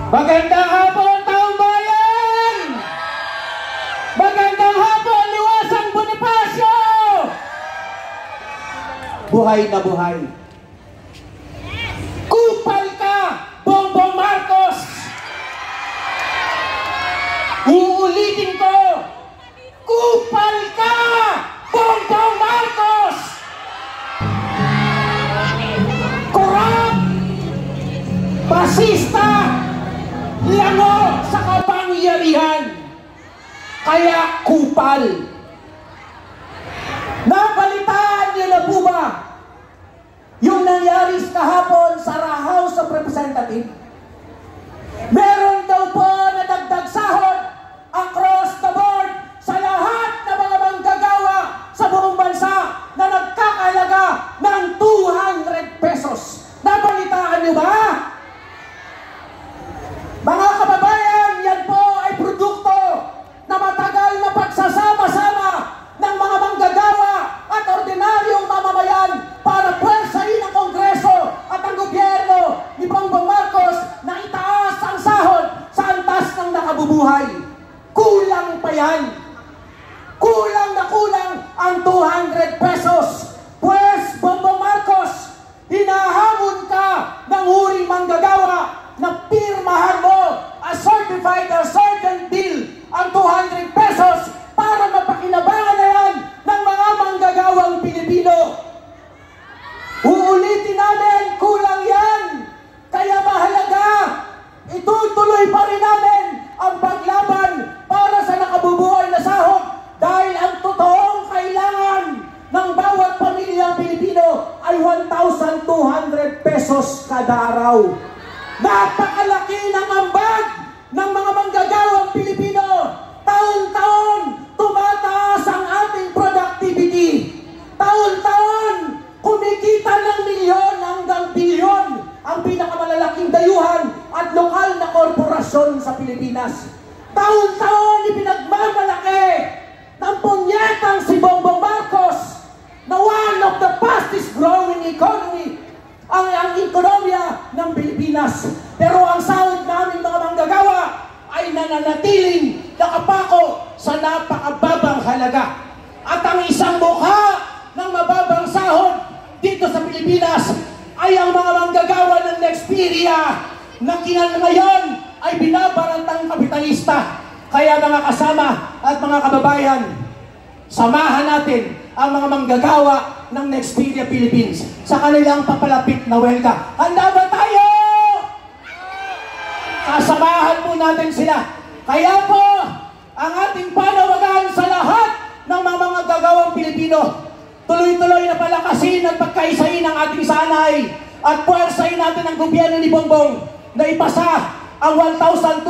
Magandang hapon, taong bayan! Magandang hapon, Liwasang Bonifacio! Buhay na buhay. Kupal ka, Bongbong Marcos! Uulitin ko, kupal ka, Bongbong Marcos! Corrupt! Basista! Lango sa kapangyarihan, kaya kupal. Nabalitaan niyo na po ba yung nangyari kahapon sa House of Representatives? Meron daw po na dagdag sahod across the board sa lahat ng mga manggagawa sa buong bansa na nagkakalaga ng 200 pesos. Nabalitaan niyo ba? Mga kababayan, yan po ay produkto na matagal na pagsasama-sama ng mga manggagawa at ordinaryong mamamayan para pwersahin ang Kongreso at ang gobyerno ni Bongbong Marcos na itaas ang sahod sa antas ng nakabubuhay. Kulang pa yan. Kulang na kulang ang 200 pesos. Pues, Bongbong Marcos, hinahamon ka ng huring manggagawa na pirmahan mo a certified or certain bill ang 200 pesos para mapakinabangan na yan ng mga manggagawang Pilipino. Uulitin namin, kulang yan. Kaya mahalaga, itutuloy pa rin namin ang paglaban para sa nakabubuhay na sahod dahil ang totoong kailangan ng bawat pamilyang Pilipino ay 1,200 pesos kada araw. Napakalaki ng ambag ng mga manggagawang Pilipino. Taon-taon, tumataas ang ating productivity. Taon-taon, kumikita ng milyon hanggang bilyon ang pinakamalalaking dayuhan at lokal na korporasyon sa Pilipinas. Taon-taon, ipinagmamalaki ng punyetang si Bongbong Marcos na one of the fastest growing economy ang ekonomiya ng Pilipinas. Pero ang sahod namin mga manggagawa ay nananatiling nakapako sa napakababang halaga. At ang isang mukha ng mababang sahod dito sa Pilipinas ay ang mga manggagawa ng Nexperia na ngayon ay binabarantang kapitalista. Kaya mga kasama at mga kababayan, samahan natin ang mga manggagawa ng Nexperia Philippines sa kanilang papalapit na welga. Handa ba tayo? Kasamahan po natin sila. Kaya po, ang ating panawagan sa lahat ng mga manggagawang Pilipino, tuloy-tuloy na palakasin at pagkaisahin ang ating sanay at puwersahin natin ang gobyerno ni Bongbong na ipasa ang 1,200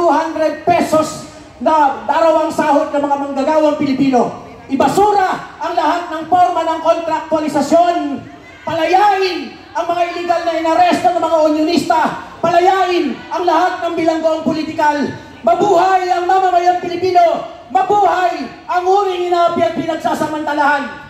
pesos na darawang sahod ng mga manggagawang Pilipino. Ibasura ang lahat ng forma ng kontraktualisasyon. Palayain ang mga illegal na inaresto ng mga unionista. Palayain ang lahat ng bilanggoong politikal. Mabuhay ang mamamayang Pilipino. Mabuhay ang huring inapi at pinagsasamantalahan.